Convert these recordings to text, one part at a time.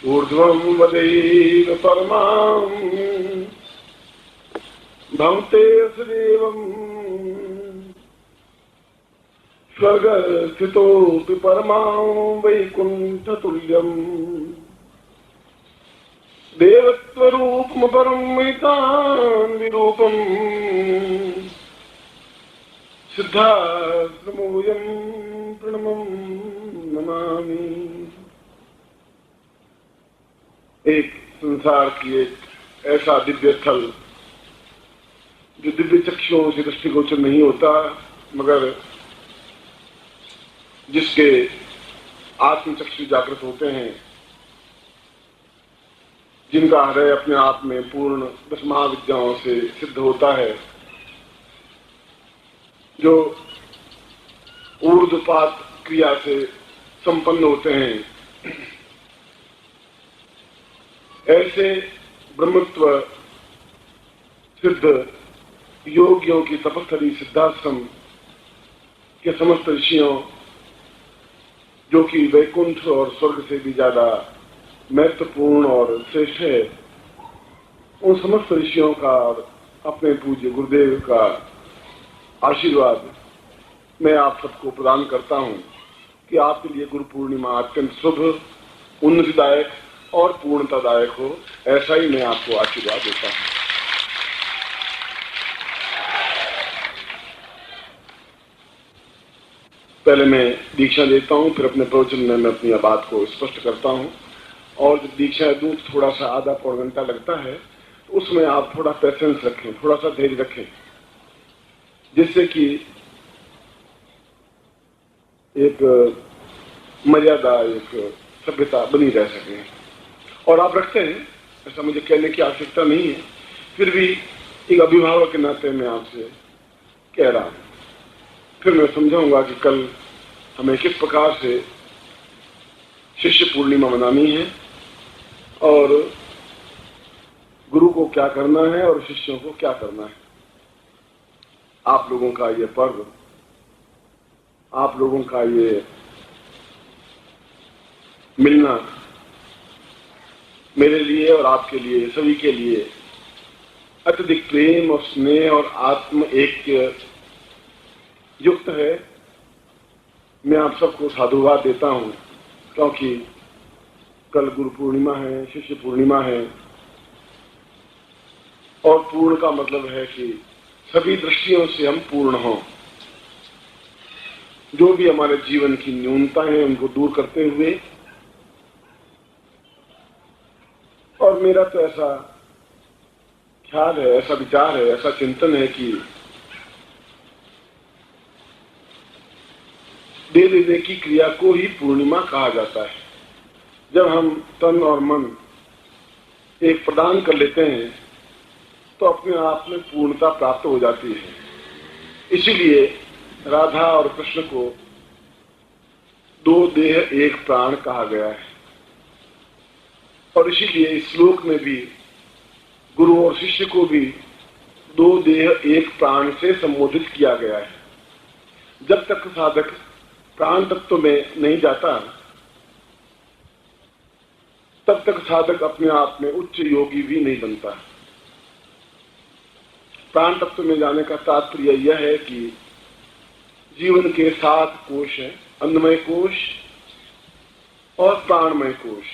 ऊर्ध्वं वदैव परमां भवते सदैवं स्वर्गस्थितोऽपि परमां वैकुण्ठतुल्यम् देवत्वरूपं परं मैतान्विरूपं सिद्धाश्रमोऽयं प्रणमं नमामि। एक संसार की एक ऐसा दिव्य स्थल जो दिव्य चक्षुओं से दृष्टिगोचर नहीं होता, मगर जिसके आत्मचक्षु जागृत होते हैं, जिनका हृदय अपने आप में पूर्ण 10 महाविद्याओं से सिद्ध होता है, जो ऊर्ध्वपात क्रिया से संपन्न होते हैं, ऐसे ब्रह्मत्व सिद्ध योगियों की तपस्थली सिद्धाश्रम के समस्त ऋषियों, जो कि वैकुंठ और स्वर्ग से भी ज्यादा महत्वपूर्ण और श्रेष्ठ है, उन समस्त ऋषियों का और अपने पूज्य गुरुदेव का आशीर्वाद मैं आप सबको प्रदान करता हूं कि आपके लिए गुरु पूर्णिमा अत्यंत शुभ, उन्नतिदायक और पूर्णतादायक हो। ऐसा ही मैं आपको आशीर्वाद देता हूं। पहले मैं दीक्षा देता हूं, फिर अपने प्रवचन में मैं अपनी बात को स्पष्ट करता हूं। और जब दीक्षा दूं तो थोड़ा सा आधा पौन घंटा लगता है, तो उसमें आप थोड़ा पेशेंस रखें, थोड़ा सा धैर्य रखें, जिससे कि एक मर्यादा, एक सभ्यता बनी रह सके। और आप रखते हैं, ऐसा मुझे कहने की आवश्यकता नहीं है, फिर भी एक अभिभावक के नाते मैं आपसे कह रहा हूं। फिर मैं समझाऊंगा कि कल हमें किस प्रकार से शिष्य पूर्णिमा मनानी है और गुरु को क्या करना है और शिष्यों को क्या करना है। आप लोगों का ये पर्व, आप लोगों का ये मिलना मेरे लिए और आपके लिए, सभी के लिए अत्यधिक प्रेम और स्नेह और आत्म ऐक्य युक्त है। मैं आप सबको साधुवाद देता हूं, क्योंकि कल गुरु पूर्णिमा है, शिष्य पूर्णिमा है, और पूर्ण का मतलब है कि सभी दृष्टियों से हम पूर्ण हों। जो भी हमारे जीवन की न्यूनता है उनको दूर करते हुए। और मेरा तो ऐसा ख्याल है, ऐसा विचार है, ऐसा चिंतन है कि दे देने की क्रिया को ही पूर्णिमा कहा जाता है। जब हम तन और मन एक प्रदान कर लेते हैं तो अपने आप में पूर्णता प्राप्त हो जाती है। इसीलिए राधा और कृष्ण को 2 देह 1 प्राण कहा गया है। और इसीलिए इस श्लोक में भी गुरु और शिष्य को भी 2 देह 1 प्राण से संबोधित किया गया है। जब तक साधक प्राण तत्व में नहीं जाता, तब तक साधक अपने आप में उच्च योगी भी नहीं बनता। प्राण तत्व में जाने का तात्पर्य यह है कि जीवन के 7 कोश हैं, अन्नमय कोश और प्राणमय कोश।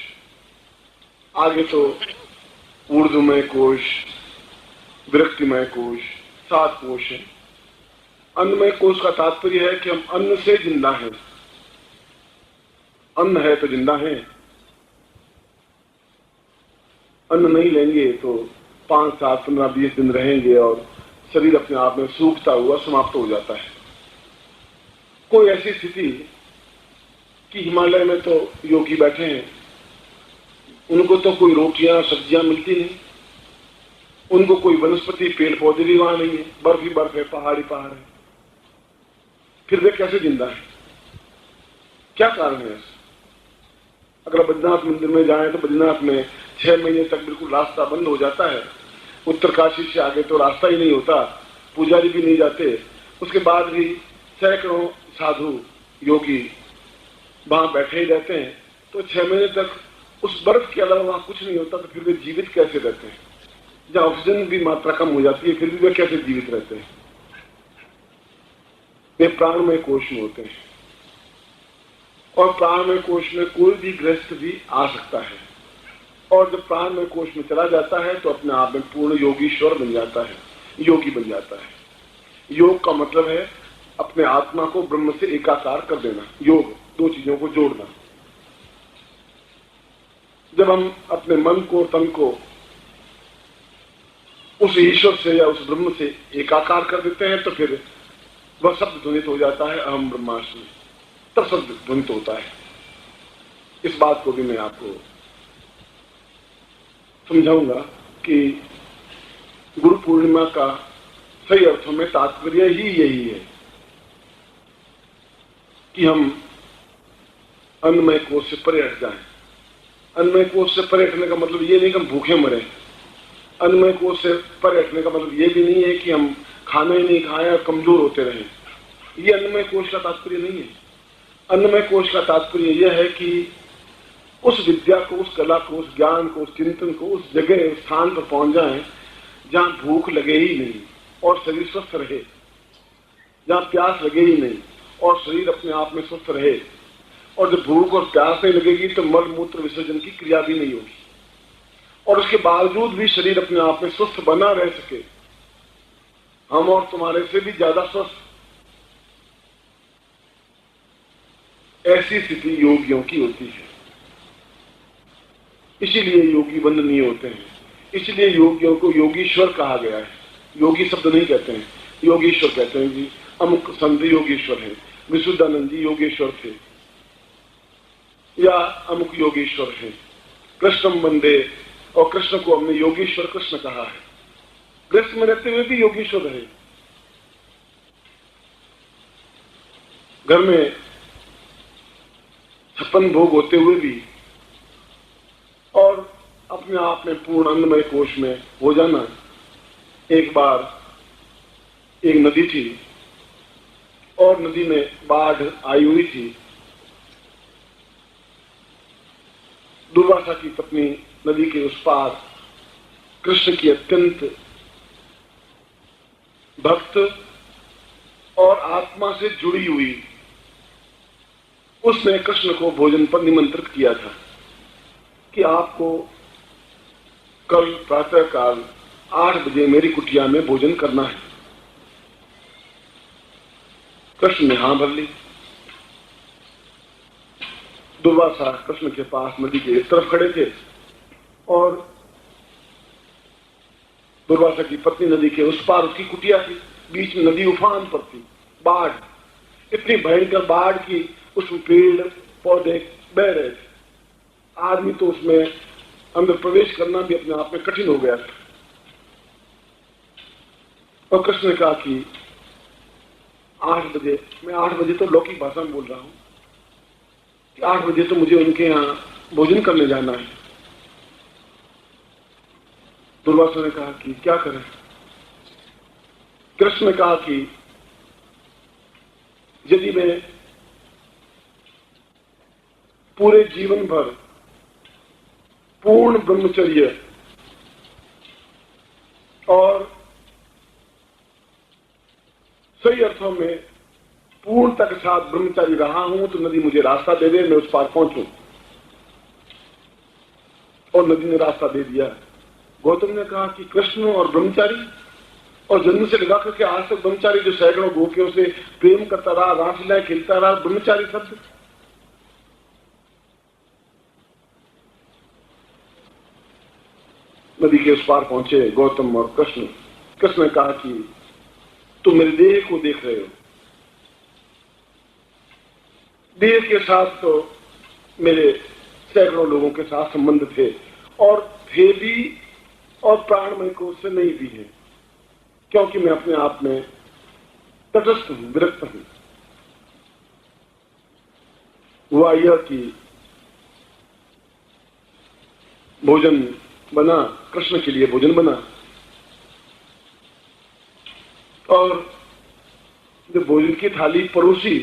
आगे तो ऊर्ध्वमय कोश, विरक्तिमय कोश, 7 कोश है। अन्नमय कोश का तात्पर्य है कि हम अन्न से जिंदा हैं। अन्न है तो जिंदा है, अन्न नहीं लेंगे तो 5, 7, 15, 20 दिन रहेंगे और शरीर अपने आप में सूखता हुआ समाप्त हो जाता है। कोई ऐसी स्थिति कि हिमालय में तो योगी बैठे हैं, उनको तो कोई रोटियां सब्जियां मिलती नहीं, उनको कोई वनस्पति पेड़ पौधे भी वहां नहीं है, बर्फ ही बर्फ है, पहाड़ ही पहाड़ है, फिर वे कैसे जिंदा है? क्या कारण है? अगर बद्रीनाथ मंदिर में जाएं तो बद्रीनाथ में 6 महीने तक बिल्कुल रास्ता बंद हो जाता है। उत्तरकाशी से आगे तो रास्ता ही नहीं होता, पुजारी भी नहीं जाते। उसके बाद भी सैकड़ों साधु योगी वहां बैठे ही रहते हैं। तो 6 महीने तक उस बर्फ के अलावा वहां कुछ नहीं होता तो फिर वे जीवित कैसे रहते हैं? जहां ऑक्सीजन की मात्रा कम हो जाती है फिर भी वे कैसे जीवित रहते हैं? वे प्राणमय कोश में होते हैं और प्राणमय कोश में कोई भी गृहस्थ भी आ सकता है और जब प्राणमय कोश में चला जाता है तो अपने आप में पूर्ण योगीश्वर बन जाता है, योगी बन जाता है। योग का मतलब है अपने आत्मा को ब्रह्म से एकाकार कर देना। योग दो चीजों को जोड़ना। जब हम अपने मन को तन को उस ईश्वर से या उस ब्रह्म से एकाकार कर देते हैं तो फिर वह शब्द ध्वनित हो जाता है अहम ब्रह्मास्मि, तब शब्द ध्वनित होता है। इस बात को भी मैं आपको समझाऊंगा कि गुरु पूर्णिमा का सही अर्थों में तात्पर्य ही यही है कि हम अन्नमय कोश से परे हट जाएं। अन्नमय कोश से परे हटने का मतलब ये नहीं कि हम भूखे मरे। अन्नमय कोश से परे हटने का मतलब ये भी नहीं है कि हम खाना ही नहीं खाएं और कमजोर होते रहें। ये अन्नमय कोश का तात्पर्य नहीं है। अन्नमय कोश का तात्पर्य यह है कि उस विद्या को, उस कला को, उस ज्ञान को, उस चिंतन को उस जगह, उस स्थान पर पहुंच जाएं जहां भूख लगे ही नहीं और शरीर स्वस्थ रहे, जहां प्यास लगे ही नहीं और शरीर अपने आप में स्वस्थ रहे। और जब भूख और प्यास नहीं लगेगी तो मल मूत्र विसर्जन की क्रिया भी नहीं होगी और उसके बावजूद भी शरीर अपने आप में स्वस्थ बना रह सके, हम और तुम्हारे से भी ज्यादा स्वस्थ, ऐसी स्थिति योगियों की होती है। इसीलिए योगी वंदनीय होते हैं, इसलिए योगियों को योगीश्वर कहा गया है। योगी शब्द नहीं कहते हैं, योगीश्वर कहते हैं जी। अमुक संत योगेश्वर है, विशुद्धानंद जी योगेश्वर थे या अमुक योगेश्वर है। कृष्णम वंदे, और कृष्ण को हमने योगेश्वर कृष्ण कहा है। कृष्ण में रहते हुए भी योगेश्वर रहे। घर में 56 भोग होते हुए भी और अपने आप में पूर्ण अन्नमय कोश में हो जाना। एक बार एक नदी थी और नदी में बाढ़ आई हुई थी। दुर्वासा की पत्नी नदी के उस पार कृष्ण की अत्यंत भक्त और आत्मा से जुड़ी हुई, उसने कृष्ण को भोजन पर निमंत्रित किया था कि आपको कल प्रातःकाल 8 बजे मेरी कुटिया में भोजन करना है। कृष्ण ने हां भर ली। दुर्वासा कृष्ण के पास नदी के एक तरफ खड़े थे और दुर्वासा की पत्नी नदी के उस पार उसकी कुटिया थी। बीच में नदी उफान पर थी। बाढ़, इतनी भयंकर बाढ़ की उसमें पेड़ पौधे बह रहे थे। आदमी तो उसमें अंदर प्रवेश करना भी अपने आप में कठिन हो गया था। और कृष्ण ने कहा कि 8 बजे, मैं 8 बजे तो लौकिक भाषा में बोल रहा हूं कि 8 बजे तो मुझे उनके यहां भोजन करने जाना है। दुर्वासा ने कहा कि क्या करें? कृष्ण ने कहा कि यदि मैं पूरे जीवन भर पूर्ण ब्रह्मचर्य और सही अर्थों में पूर्णता के साथ ब्रह्मचारी रहा हूं तो नदी मुझे रास्ता दे दे, मैं उस पार पहुंचूं। और नदी ने रास्ता दे दिया। गौतम ने कहा कि कृष्ण और ब्रह्मचारी, और जन्म से लगा करके आज तक ब्रह्मचारी जो सैकड़ों गोपियों से प्रेम करता रहा, रासलीला खेलता रहा, ब्रह्मचारी शब्द। नदी के उस पार पहुंचे गौतम और कृष्ण। कृष्ण ने कहा कि तुम मेरे देह को देख रहे हो, देह के साथ तो मेरे सैकड़ों लोगों के साथ संबंध थे और थे भी, और प्राणमय को उससे नहीं भी है, क्योंकि मैं अपने आप में तटस्थ हूं, विरक्त हूं। हुआ यह कि भोजन बना, कृष्ण के लिए भोजन बना, और जब भोजन की थाली परोसी,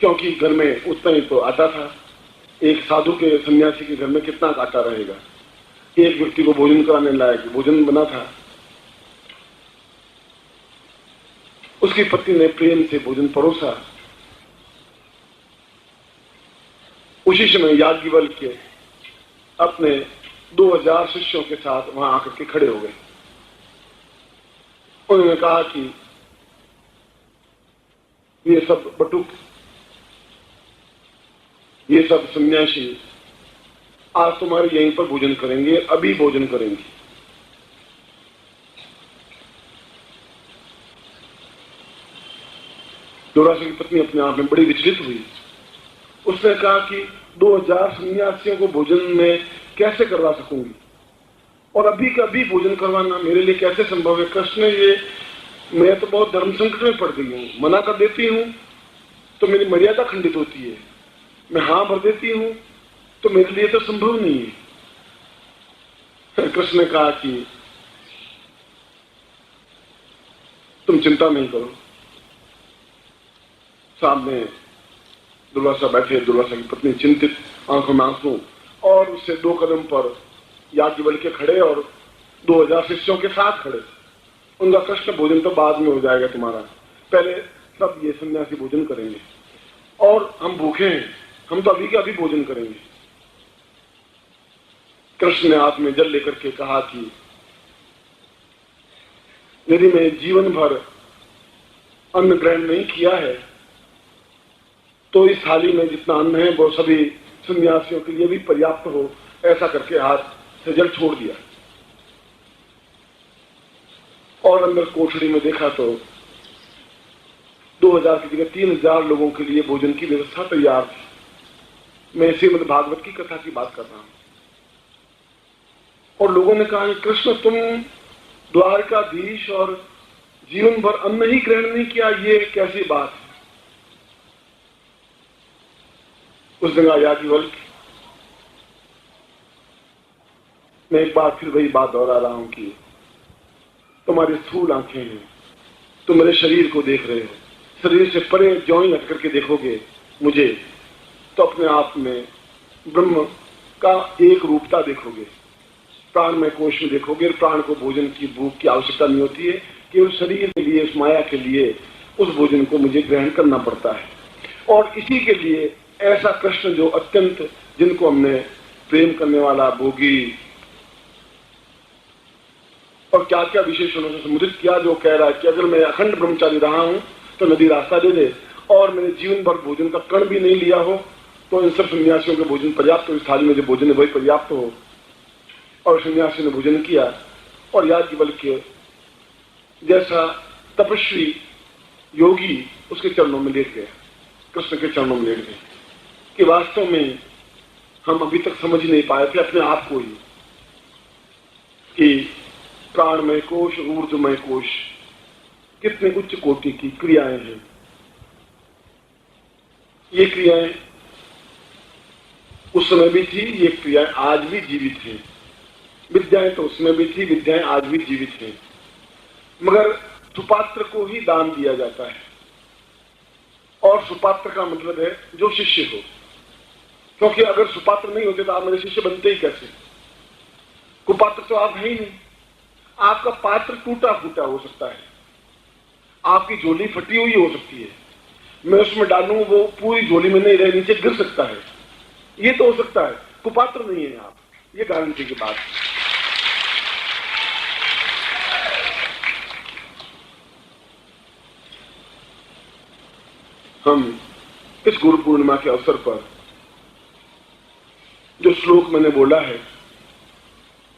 क्योंकि घर में उतना ही तो आता था, एक साधु के सन्यासी के घर में कितना कांटा रहेगा। एक व्यक्ति को भोजन कराने लायक भोजन बना था। उसकी पत्नी ने प्रेम से भोजन परोसा। उसी समय याज्ञवल्क्य अपने 2000 शिष्यों के साथ वहां आकर के खड़े हो गए। उन्होंने कहा कि ये सब बटुक, ये सब सन्यासी आज तुम्हारे यहीं पर भोजन करेंगे, अभी भोजन करेंगे। दुर्वासा की पत्नी अपने आप में बड़ी विचलित हुई। उसने कहा कि 2000 सन्यासियों को भोजन में कैसे करवा सकूंगी, और अभी का अभी भोजन करवाना मेरे लिए कैसे संभव है। कृष्ण, ये मैं तो बहुत धर्म संकट में पड़ गई हूँ। मना कर देती हूँ तो मेरी मर्यादा खंडित होती है, मैं हाँ भर देती हूँ तो मेरे लिए तो संभव नहीं है। कृष्ण ने कहा कि तुम चिंता नहीं करो। सामने दुर्वासा बैठे। दुर्वासा की पत्नी चिंतित, आंखों में आंसू, और उससे 2 कदम पर याज्ञवल्क्य खड़े और 2000 शिष्यों के साथ खड़े। उनका कृष्ण, भोजन तो बाद में हो जाएगा तुम्हारा, पहले सब ये सन्यासी भोजन करेंगे, और हम भूखे हैं, हम तो अभी के अभी भोजन करेंगे। कृष्ण ने हाथ में जल लेकर के कहा कि यदि मैं जीवन भर अन्न ग्रहण नहीं किया है तो इस थाली में जितना अन्न है वो सभी सन्यासियों के लिए भी पर्याप्त हो। ऐसा करके हाथ से जल छोड़ दिया, और अंदर कोठरी में देखा तो 2000 की जगह 3000 लोगों के लिए भोजन की व्यवस्था तैयार थी। मैं श्रीमद् भागवत की कथा की बात कर रहा हूं। और लोगों ने कहा, कृष्ण तुम द्वारकाधीश और जीवन भर अन्न ही ग्रहण नहीं किया, ये कैसी बात है। उस दिन याज्ञवल्क्य, मैं एक बार फिर वही बात दोहरा रहा हूं कि तुम्हारी स्थूल आंखें हैं, तुम मेरे शरीर को देख रहे हो। शरीर से परे ज्यों ही हट करके देखोगे मुझे तो अपने आप में ब्रह्म का एक रूपता देखोगे। प्राण में कोश में देखोगे। प्राण को भोजन की भूख की आवश्यकता नहीं होती है, केवल शरीर के लिए, उस माया के लिए उस भोजन को मुझे ग्रहण करना पड़ता है। और इसी के लिए ऐसा कृष्ण जो अत्यंत, जिनको हमने प्रेम करने वाला, भोगी और क्या क्या विशेषणों से संबोधित किया, जो कह रहा है कि अगर मैं अखंड ब्रह्मचारी रहा हूं तो नदी रास्ता दे दे, और मैंने जीवन भर भोजन का कण भी नहीं लिया हो तो इन सब सन्यासियों के भोजन पर्याप्त हो, इस थाली में जो भोजन है वही पर्याप्त हो। और सन्यासी ने भोजन किया, और याज्ञवल्क्य जैसा तपस्वी योगी उसके चरणों में लेट गया, कृष्ण के चरणों में लेट गए। कि वास्तव में हम अभी तक समझ नहीं पाए थे अपने आप को ही कि प्राणमय कोश, ऊर्ध्वमय कोश कितने उच्च कोटि की क्रियाएं हैं। ये क्रियाएं उस समय भी थी, ये क्रियाएं आज भी जीवित हैं। विद्याएं तो उसमें भी थी, विद्याएं आज भी जीवित हैं, मगर सुपात्र को ही दान दिया जाता है। और सुपात्र का मतलब है जो शिष्य हो, क्योंकि अगर सुपात्र नहीं होते तो आप मेरे शिष्य बनते ही कैसे। कुपात्र तो आप है ही नहीं। आपका पात्र टूटा फूटा हो सकता है, आपकी झोली फटी हुई हो सकती है, मैं उसमें डालूं वो पूरी झोली में नहीं रहे, नीचे गिर सकता है, ये तो हो सकता है। कुपात्र नहीं है आप, ये गारंटी की बात है। हम इस गुरु पूर्णिमा के अवसर पर जो श्लोक मैंने बोला है,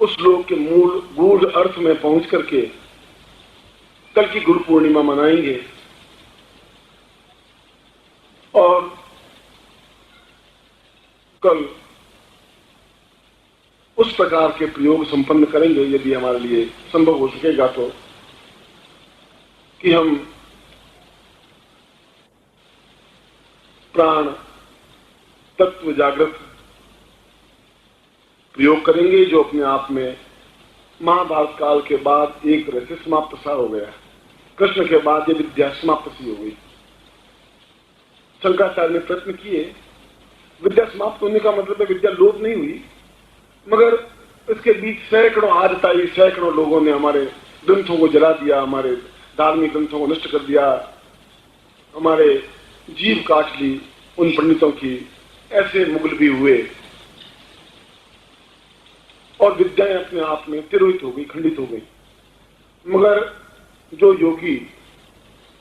उस श्लोक के मूल गूढ़ अर्थ में पहुंच करके कल की गुरु पूर्णिमा मनाएंगे, और कल उस प्रकार के प्रयोग संपन्न करेंगे, यदि हमारे लिए संभव हो सकेगा तो, कि हम प्राण तत्व जागृत प्रयोग करेंगे, जो अपने आप में महाभारत काल के बाद एक तरह से समाप्त सा हो गया। कृष्ण के बाद ये विद्या समाप्त सी हो गई। शंकराचार्य ने प्रयत्न किए, विद्या समाप्त होने का मतलब है विद्या लोप नहीं हुई, मगर इसके बीच सैकड़ों आजताई सैकड़ों लोगों ने हमारे ग्रंथों को जला दिया, हमारे धार्मिक ग्रंथों को नष्ट कर दिया, हमारे जीव काट ली उन पंडितों की। ऐसे मुगल भी हुए और विद्याएं अपने आप में तिरोहित हो गई, खंडित हो गई। मगर जो योगी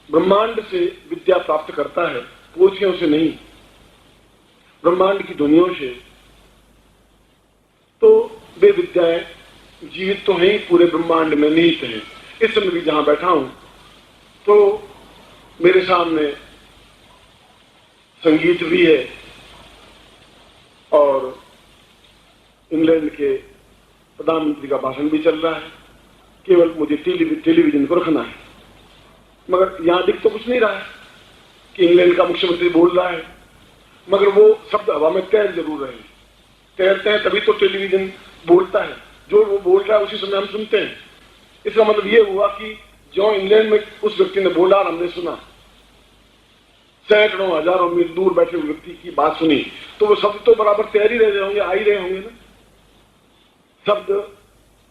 ब्रह्मांड से विद्या प्राप्त करता है, पोथियों से नहीं, ब्रह्मांड की ध्वनियों से, तो वे विद्याएं जीवित तो हैं, पूरे ब्रह्मांड में निहित हैं। इस समय भी जहां बैठा हूं तो मेरे सामने संगीत भी है और इंग्लैंड के प्रधानमंत्री का भाषण भी चल रहा है। केवल मुझे टेलीविजन को रखना है, मगर यहां दिख तो कुछ नहीं रहा है कि इंग्लैंड का मुख्यमंत्री बोल रहा है, मगर वो शब्द हवा में तैर जरूर रहे हैं। तैरते हैं तभी तो टेलीविजन बोलता है, जो वो बोल रहा है उसी समय हम सुनते हैं। इसका मतलब ये हुआ कि जो इंग्लैंड में उस व्यक्ति ने बोला और हमने सुना, सैकड़ों हजारों मील दूर बैठे हुए व्यक्ति की बात सुनी, तो वो शब्द तो बराबर तैर ही रहे होंगे, आ ही रहे होंगे ना। शब्द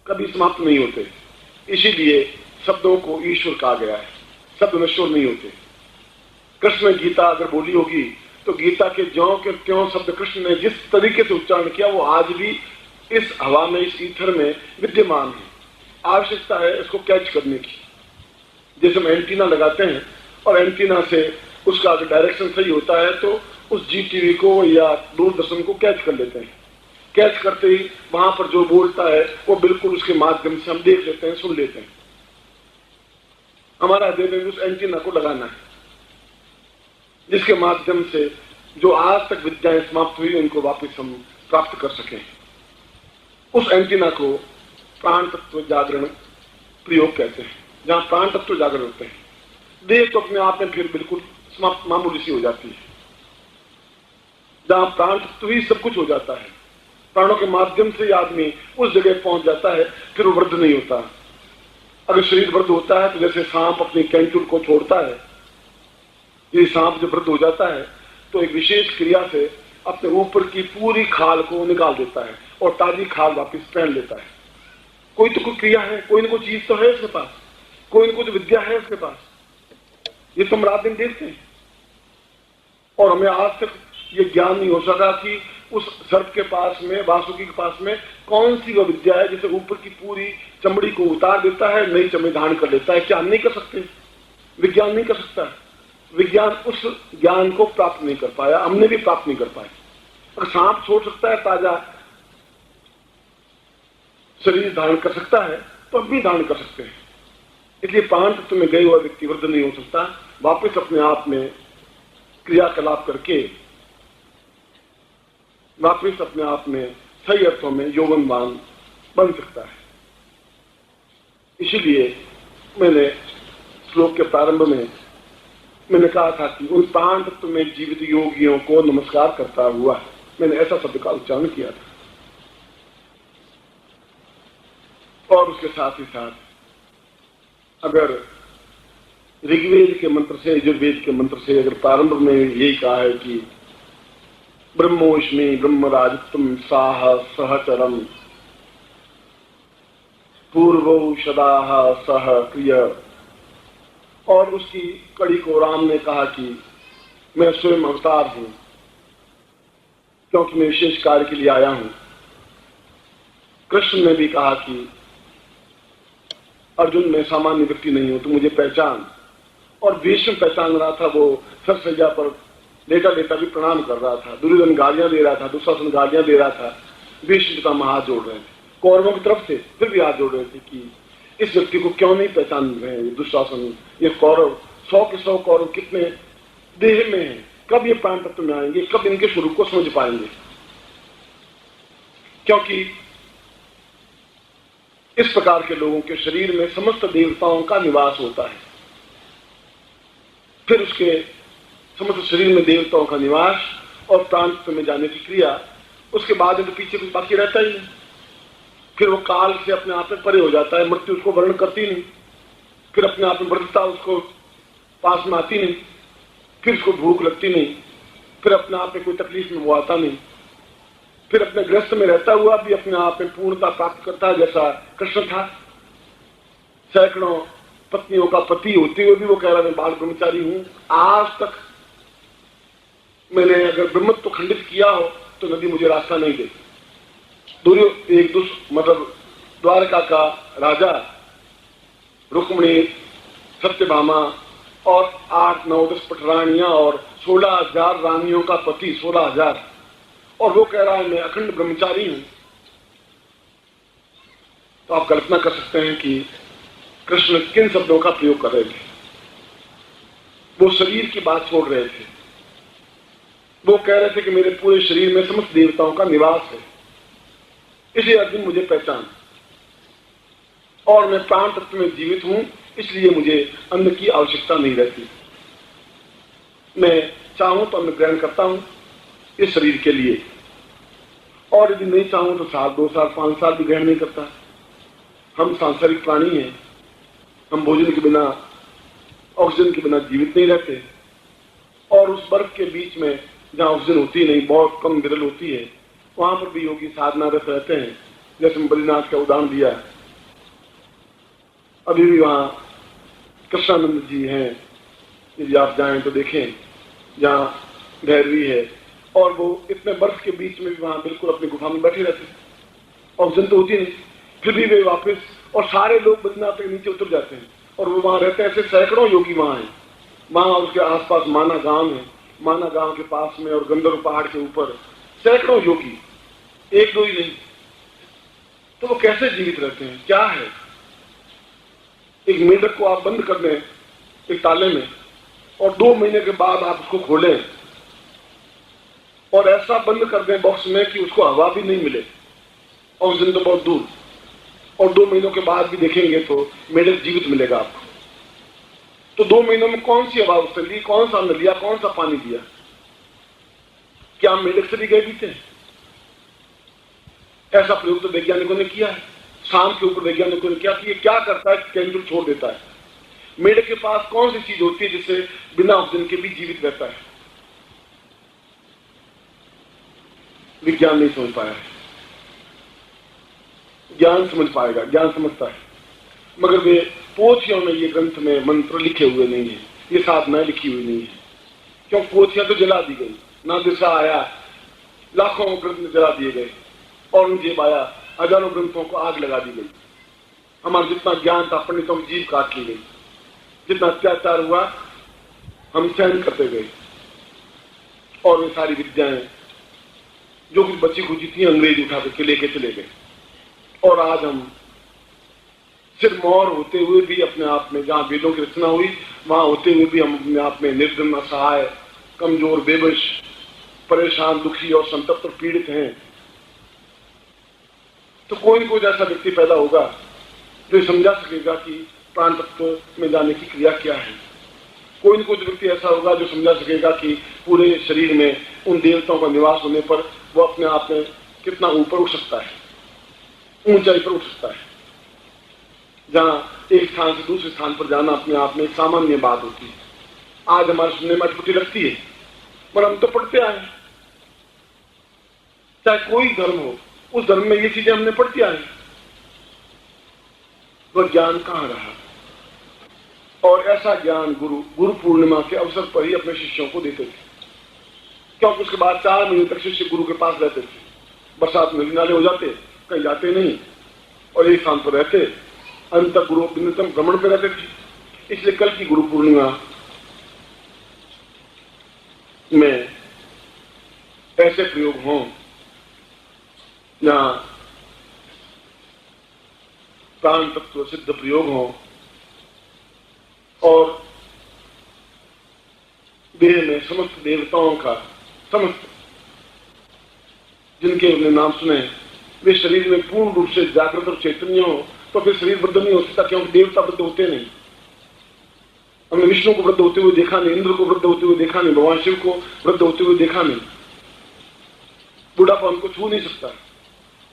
कभी समाप्त नहीं होते, इसीलिए शब्दों को ईश्वर कहा गया है। शब्द नश्वर नहीं होते। कृष्ण ने गीता अगर बोली होगी तो गीता के ज्यों के त्यों शब्द कृष्ण ने जिस तरीके से उच्चारण किया वो आज भी इस हवा में, इस ईथर में विद्यमान है। आवश्यकता है इसको कैच करने की। जैसे हम एंटीना लगाते हैं और एंटीना से उसका अगर डायरेक्शन सही होता है तो उस जी टीवी को या दूरदर्शन को कैच कर लेते हैं। कैच करते ही वहां पर जो बोलता है वो बिल्कुल उसके माध्यम से हम देख लेते हैं, सुन लेते हैं। हमारा हृदय उस एंटीना को लगाना है जिसके माध्यम से जो आज तक विद्याएं समाप्त हुई उनको वापस हम प्राप्त कर सकें। उस एंटीना को प्राण तत्व जागरण प्रयोग कहते हैं, जहां प्राण तत्व जागरण होते हैं। देह तो अपने आप में फिर बिल्कुल समाप्त मामूली सी हो जाती है। जहां प्राण तत्व ही सब कुछ हो जाता है, प्राणों के माध्यम से आदमी उस जगह पहुंच जाता है, फिर वो वृद्ध नहीं होता। अगर शरीर वृद्ध होता है तो जैसे सांप अपनी कैंचुल को छोड़ता है, ये सांप जब वृद्ध हो जाता है तो एक विशेष क्रिया से अपने ऊपर की पूरी खाल को निकाल देता है और ताजी खाल वापस पहन लेता है। कोई तो कोई क्रिया है, कोई ना कोई चीज तो है उसके पास, कोई ना कोई तो विद्या है उसके पास। ये तो हम रात दिन देखते हैं और हमें आज तक ये ज्ञान नहीं हो सका कि उस सर्प के पास में, वासुकी के पास में कौन सी वो विद्या है जिसे ऊपर की पूरी चमड़ी को उतार देता है, नई चमड़ी धारण कर लेता है। क्या हम नहीं कर सकते? विज्ञान नहीं कर सकता। विज्ञान उस ज्ञान को प्राप्त नहीं कर पाया, हमने भी प्राप्त नहीं कर पाए। अगर सांप छोड़ सकता है, ताजा शरीर धारण कर सकता है, तो अब भी धारण कर सकते हैं। इसलिए प्राण तत्व में गए हुआ व्यक्ति वृद्ध नहीं हो सकता, वापस अपने आप में क्रियाकलाप करके वापस अपने आप में सही अर्थों में यौवनवान बन सकता है। इसीलिए मैंने श्लोक के प्रारंभ में मैंने कहा था कि उन प्राण तत्व में जीवित योगियों को नमस्कार करता हुआ, मैंने ऐसा शब्द का उच्चारण किया था। और उसके साथ ही साथ अगर ऋग्वेद के मंत्र से, यजुर्वेद के मंत्र से अगर प्रारंभ में यही कहा है कि ब्रह्मोष्मी ब्रह्मराजत्वम साह सहचरम पूर्वो सदाह सह क्रिय, और उसकी कड़ी को राम ने कहा कि मैं स्वयं अवतार हूं क्योंकि मैं विशेष कार्य के लिए आया हूं। कृष्ण ने भी कहा कि अर्जुन मैं सामान्य व्यक्ति नहीं हूं, तो मुझे पहचान। और भीष्म पहचान रहा था, वो सरसैया पर लेटा लेटा भी प्रणाम कर रहा था। दुर्योधन गालियां दे रहा था, दुशासन गालियां दे रहा था, भीष्म पितामह हाथ जोड़ रहे थे, कौरवों की तरफ से फिर भी हाथ जोड़ रहे थे कि इस व्यक्ति को क्यों नहीं पहचान रहे हैं दुशासन, ये कौरव 100 के 100 कौरव कितने देह में हैं, कब ये प्राण तत्व में आएंगे, कब इनके स्वरूप को समझ पाएंगे। क्योंकि इस प्रकार के लोगों के शरीर में समस्त देवताओं का निवास होता है। फिर उसके समस्त शरीर में देवताओं का निवास और प्राण तत्व में जाने की क्रिया, उसके बाद में तो पीछे कुछ बाकी रहता ही नहीं। फिर वो काल से अपने आप में परे हो जाता है, मृत्यु उसको वर्ण करती नहीं, फिर अपने आप में वृद्धता उसको पास में आती नहीं, फिर उसको भूख लगती नहीं, फिर अपने आप में कोई तकलीफ में वो आता नहीं, फिर अपने गृहस्थ में रहता हुआ भी अपने आप में पूर्णता प्राप्त करता है, जैसा कृष्ण था। सैकड़ों पत्नियों का पति होते हुए भी वो कह रहा मैं बाल ब्रह्मचारी हूं। आज तक मैंने अगर ब्रह्मत्व तो खंडित किया हो तो नदी मुझे रास्ता नहीं देती। एक मतलब द्वारका का राजा रुक्मिणी, सत्यभामा और 8, 9, 10 पटरानियां और 16,000 रानियों का पति, 16,000, और वो कह रहा है मैं अखंड ब्रह्मचारी हूं। तो आप कल्पना कर सकते हैं कि कृष्ण किन शब्दों का प्रयोग कर रहे थे। वो शरीर की बात छोड़ रहे थे। वो कह रहे थे कि मेरे पूरे शरीर में समस्त देवताओं का निवास है, इसलिए अर्जुन मुझे पहचान, और मैं प्राण तत्व में जीवित हूं, इसलिए मुझे अन्न की आवश्यकता नहीं रहती। मैं चाहूं तो अन्न ग्रहण करता हूं इस शरीर के लिए, और यदि नहीं चाहूं तो 1 साल, 2 साल, 5 साल भी ग्रहण नहीं करता। हम सांसारिक प्राणी हैं, हम भोजन के बिना, ऑक्सीजन के बिना जीवित नहीं रहते। और उस बर्फ के बीच में जहां ऑक्सीजन होती नहीं, बहुत कम विरल होती है, वहां पर भी योगी साधनारत रहते हैं। जैसे बद्रीनाथ का उदाहरण दिया, अभी भी वहां कृष्णानंद जी हैं, यदि आप जाएं तो देखें, जहां भैरवी है, और वो इतने बर्फ के बीच में भी वहां बिल्कुल अपनी गुफा में बैठे रहते, ऑक्सीजन तो होती नहीं, फिर भी वे वापस, और सारे लोग बद्रीनाथ के नीचे उतर जाते हैं और वो वहां रहते हैं। ऐसे सैकड़ों योगी वहां हैं। वहां उसके आसपास माना गांव है, माना गांव के पास में और गंधर्व पहाड़ के ऊपर सैकड़ों योगी, 1-2 ही नहीं। तो वो कैसे जीवित रहते हैं, क्या है? एक मेढक को आप बंद कर दें एक ताले में, और 2 महीने के बाद आप उसको खोलें और ऐसा बंद कर दें बॉक्स में कि उसको हवा भी नहीं मिले, ऑक्सीजन तो बहुत दूर, और 2 महीनों के बाद भी देखेंगे तो मेढक जीवित मिलेगा आपको। तो 2 महीनों में कौन सी हवा उससे ली, कौन सा अन्न लिया, कौन सा पानी दिया? क्या मेढक से भी गए बीते? ऐसा प्रयोग तो वैज्ञानिकों ने किया है। शाम के ऊपर वैज्ञानिकों ने क्या किया, क्या करता है, केंद्र छोड़ देता है। मेढक के पास कौन सी चीज होती है जिससे बिना ऑक्सीजन के भी जीवित रहता है? विज्ञान नहीं समझ पाया है। ज्ञान समझ पाएगा, ज्ञान समझता है, मगर वे पोथियों में, ये ग्रंथ में मंत्र लिखे हुए नहीं है, ये साधना लिखी हुई नहीं है। क्यों? पोथियां तो जला दी गई, ना दिशा आया, लाखों ग्रंथ जला दिए गए, और जेब आया, हजारों ग्रंथों को आग लगा दी गई। हमारा जितना ज्ञान था पंडितों की जीभ काट ली गई, जितना अत्याचार हुआ हम सहन करते गए, और वे सारी विद्याएं जो कुछ बची खुची थी अंग्रेज उठा करके लेके चले गए। और आज हम सिरमौर होते हुए भी अपने आप में, जहां वेदों की रचना हुई वहां होते हुए भी हम अपने आप में निर्धन, असहाय, कमजोर, बेबस, परेशान, दुखी और संतप्त और पीड़ित हैं। तो कोई न कोई ऐसा व्यक्ति पैदा होगा जो समझा सकेगा कि प्राण तत्व में जाने की क्रिया क्या है। कोई न कोई व्यक्ति ऐसा होगा जो समझा सकेगा कि पूरे शरीर में उन देवताओं का निवास होने पर वो अपने आप में कितना ऊपर उठ सकता है, ऊंचाई पर उठ सकता है, जहां एक स्थान से दूसरे स्थान पर जाना अपने आप में सामान्य बात होती है। आज हमारे सुनने में अटपटी लगती है, पर हम तो पढ़ते आए, चाहे कोई धर्म हो, उस धर्म में ये चीजें हमने पढ़ती आए। वह ज्ञान कहां रहा? और ऐसा ज्ञान गुरु पूर्णिमा के अवसर पर ही अपने शिष्यों को देते थे, क्योंकि उसके बाद 4 महीने तक शिष्य गुरु के पास रहते थे। बरसात में नाले हो जाते, कहीं जाते नहीं, और एक स्थान पर रहते, अंत तक गुरु भिन्नतम भ्रमण पे रहते थे। इसलिए कल की गुरु पूर्णिमा में ऐसे प्रयोग हों जहां प्राण तत्व सिद्ध प्रयोग हों, और देह में समस्त देवताओं का, समस्त जिनके हमने नाम सुने, वे शरीर में पूर्ण रूप से जागृत और चैतन्य हो, तो फिर शरीर वृद्ध नहीं हो सकता, क्योंकि देवता वृद्ध होते नहीं। हमने विष्णु को वृद्ध होते हुए देखा नहीं, इंद्र को वृद्ध होते हुए देखा नहीं, भगवान शिव को वृद्ध होते हुए देखा नहीं। बुढ़ापा उनको छू नहीं सकता।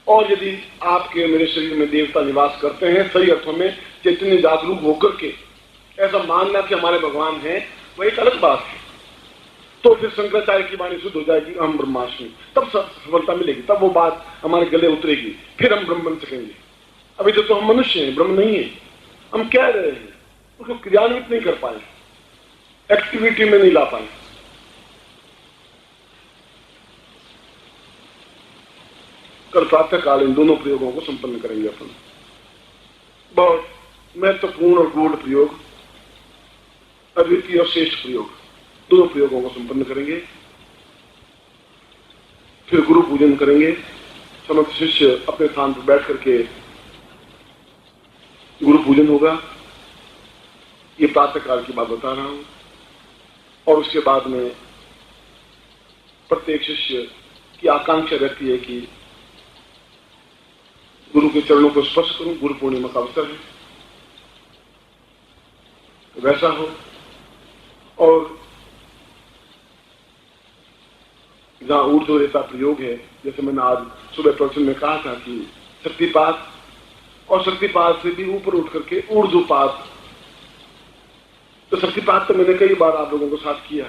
और यदि आपके मेरे शरीर में देवता निवास करते हैं, सही अर्थों में चैतन्य जागरूक होकर के, ऐसा मानना कि हमारे भगवान हैं, वह एक अलग बात है। तो फिर शंकराचार्य की वाणी शुद्ध हो जाएगी, हम ब्रह्मास्मि, तब सफलता मिलेगी, तब वो बात हमारे गले उतरेगी, फिर हम ब्रह्म बन सकेंगे। अभी तो हम मनुष्य हैं, ब्रह्म नहीं है। हम कह रहे हैं, उसको क्रियान्वित नहीं कर पाए, एक्टिविटी में नहीं ला पाए। कल प्रातः काल इन दोनों प्रयोगों को संपन्न करेंगे अपन। बहुत महत्वपूर्ण और गूढ़ प्रयोग, अद्वितीय और श्रेष्ठ प्रयोग, दोनों प्रयोगों को संपन्न करेंगे। फिर गुरु पूजन करेंगे। समस्त शिष्य अपने स्थान पर बैठ करके गुरु पूजन होगा। ये प्रातः काल की बात बता रहा हूं। और उसके बाद में प्रत्येक शिष्य की आकांक्षा रहती है कि गुरु के चरणों को स्पर्श करूं, गुरु पूर्णिमा का अवसर है, तो वैसा हो। और जहां ऊर्ध्वरेता प्रयोग है, जैसे मैंने आज सुबह प्रवचन में कहा था कि शक्तिपात, और शक्तिपात से भी ऊपर उठ करके ऊर्ध्वपात। तो शक्तिपात तो मैंने कई बार आप लोगों के साथ किया,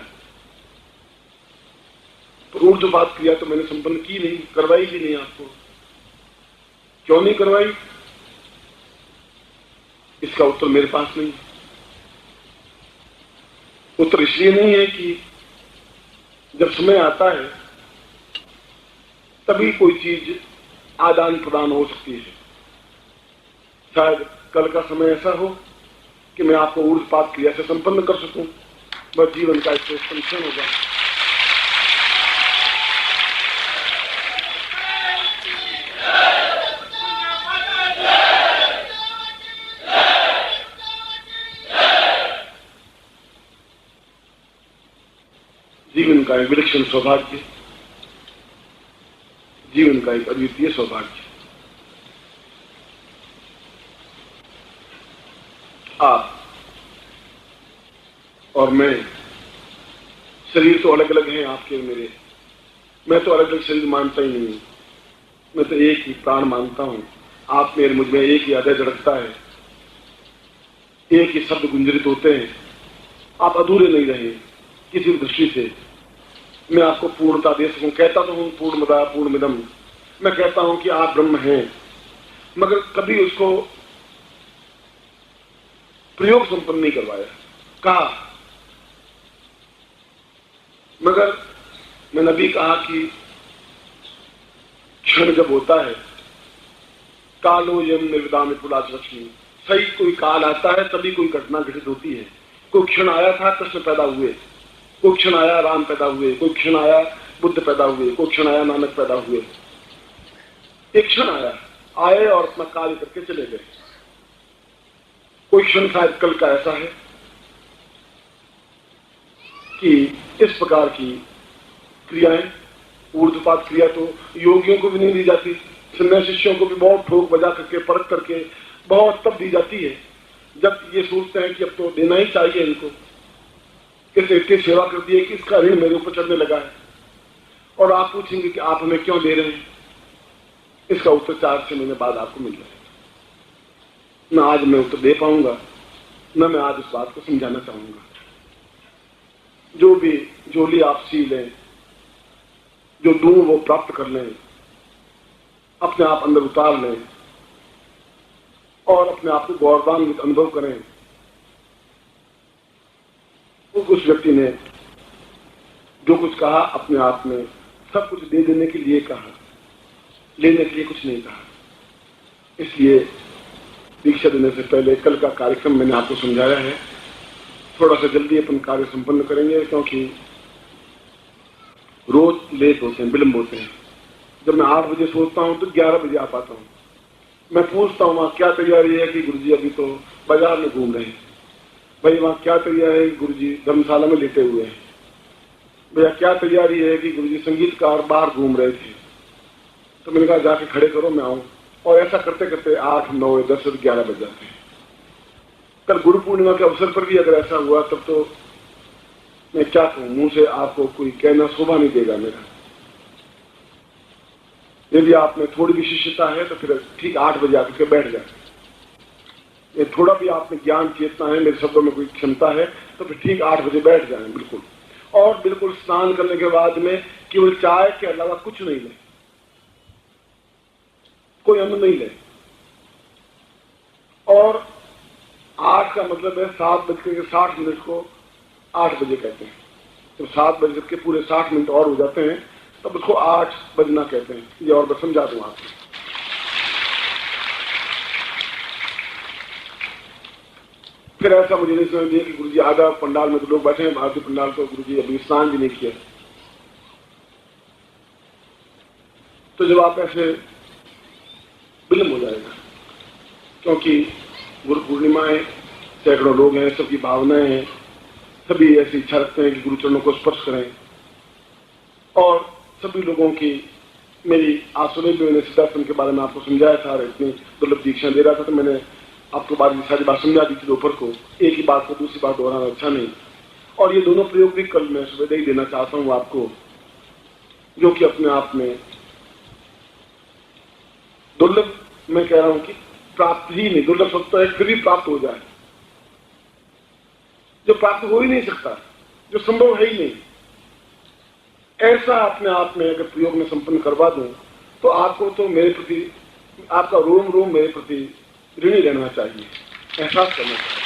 तो ऊर्ध्वपात क्रिया तो मैंने संपन्न की नहीं, करवाई भी नहीं आपको। क्यों नहीं करवाई, इसका उत्तर मेरे पास नहीं। उत्तर इसलिए नहीं है कि जब समय आता है तभी कोई चीज आदान प्रदान हो सकती है। शायद कल का समय ऐसा हो कि मैं आपको ऊर्ध्वपात क्रिया से संपन्न कर सकूं, बस जीवन का इससे संशय होगा। जीवन का एक विलक्षण सौभाग्य, जीवन का एक अद्वितीय सौभाग्य। आप और मैं, शरीर तो अलग अलग हैं आपके और मेरे। मैं तो अलग अलग शरीर मानता ही नहीं हूं, मैं तो एक ही प्राण मानता हूं। आप मेरे मुझ में एक ही हृदय धड़कता है, एक ही शब्द गुंजरित होते हैं। आप अधूरे नहीं रहे किसी दृष्टि से। मैं आपको पूर्णता दे सकूं, कहता तो हूं पूर्णमदा पूर्णमिदम्, मैं कहता हूं कि आप ब्रह्म हैं, मगर कभी उसको प्रयोग संपन्न नहीं करवाया। कहा, मगर मैंने अभी कहा कि क्षण जब होता है, कालो यम निर्विदाम पुलाच लक्ष्मी, सही कोई काल आता है तभी कोई घटना घटित होती है। कोई क्षण आया था कृष्ण पैदा हुए, कोई क्षण आया राम पैदा हुए, कोई क्षण आया बुद्ध पैदा हुए, कोई क्षण आया नानक पैदा हुए। एक क्षण आया, आए और अपना कार्य करके चले गए। कोई क्षण शायद कल का ऐसा है कि इस प्रकार की क्रियाएं, ऊर्ध्वपात क्रिया तो योगियों को भी नहीं दी जाती, सन्यासी शिष्यों को भी बहुत ठोक बजा करके परख करके बहुत तब दी जाती है जब ये सोचते हैं कि अब तो देना ही चाहिए इनको, इसे इतनी सेवा कर दी है कि इसका ऋण मेरे ऊपर चढ़ने लगा है। और आप पूछेंगे कि आप हमें क्यों दे रहे हैं, इसका उत्तर 4-6 महीने बाद आपको मिल जाएगा। न आज मैं उत्तर दे पाऊंगा, न मैं आज इस बात को समझाना चाहूंगा। जो भी झोली आप सी लें, जो दूं वो प्राप्त कर लें, अपने आप अंदर उतार लें और अपने आप को गौरवान्वित अनुभव करें। उस व्यक्ति ने जो कुछ कहा अपने आप में सब कुछ दे देने के लिए कहा, लेने के लिए कुछ नहीं कहा। इसलिए दीक्षा देने से पहले कल का कार्यक्रम मैंने आपको समझाया है। थोड़ा सा जल्दी अपन कार्य संपन्न करेंगे, क्योंकि रोज लेट होते हैं, विलंब होते हैं। जब मैं 8 बजे सोचता हूं तो 11 बजे आ पाता हूं। मैं पूछता हूं वहां क्या तैयारी है कि गुरुजी अभी तो बाजार में घूम रहे हैं। भाई वहां क्या तैयारी है? गुरुजी धर्मशाला में लेटे हुए हैं। भैया क्या तैयारी है कि गुरुजी संगीतकार बाहर घूम रहे थे। तो मैंने कहा जाके खड़े करो, मैं आऊं। और ऐसा करते करते 8, 9, 10 और 11 बज जाते हैं। कल गुरु पूर्णिमा के अवसर पर भी अगर ऐसा हुआ तब तो मैं क्या कहूं, मुंह से आपको कोई कहना शोभा नहीं देगा मेरा। यदि आप में थोड़ी भी शिष्यता है तो फिर ठीक 8 बजे आकर के बैठ जाए। ये थोड़ा भी आप में ज्ञान चेतना है, मेरे शब्दों में कोई क्षमता है तो फिर ठीक 8 बजे बैठ जाए बिल्कुल। और बिल्कुल स्नान करने के बाद में केवल चाय के अलावा कुछ नहीं ले, कोई अन्न नहीं ले। और 8 का मतलब है 7:60 को 8 बजे कहते हैं। जब 7 बजे के पूरे 60 मिनट और हो जाते हैं तब उसको 8 बजना कहते हैं। ये और मैं समझा दूं आपको। फिर ऐसा मुझे नहीं समझ लिया कि गुरुजी आधा पंडाल में तो लोग बैठे हैं, भारतीय पंडाल को गुरुजी अभी स्नान भी नहीं किया। तो जब आप ऐसे विलंब हो जाएगा, क्योंकि गुरु पूर्णिमा है, सैकड़ों लोग हैं, सबकी भावनाएं हैं, सभी ऐसी इच्छा रखते हैं कि गुरु चरणों को स्पर्श करें। और सभी लोगों की मेरी आसुने भी मैंने सिद्धार्थन के बारे में आपको समझाया था, इतनी दुर्लभ दीक्षा दे रहा था, तो मैंने आपको सारी बात समझा दी थी दोपहर को। एक ही बात को दूसरी बात दोहराना अच्छा नहीं। और ये दोनों प्रयोग भी कल मैं सुबह ही देना चाहता हूँ आपको, जो कि अपने आप में दुर्लभ, मैं कह रहा हूं कि प्राप्त ही नहीं, दुर्लभ सकता है फिर भी प्राप्त हो जाए, जो प्राप्त हो ही नहीं सकता, जो संभव है ही नहीं, ऐसा अपने आप में अगर प्रयोग में संपन्न करवा दूं तो आपको तो मेरे प्रति, आपका रोम रोम मेरे प्रति ऋणी रहना चाहिए, एहसास करना चाहिए।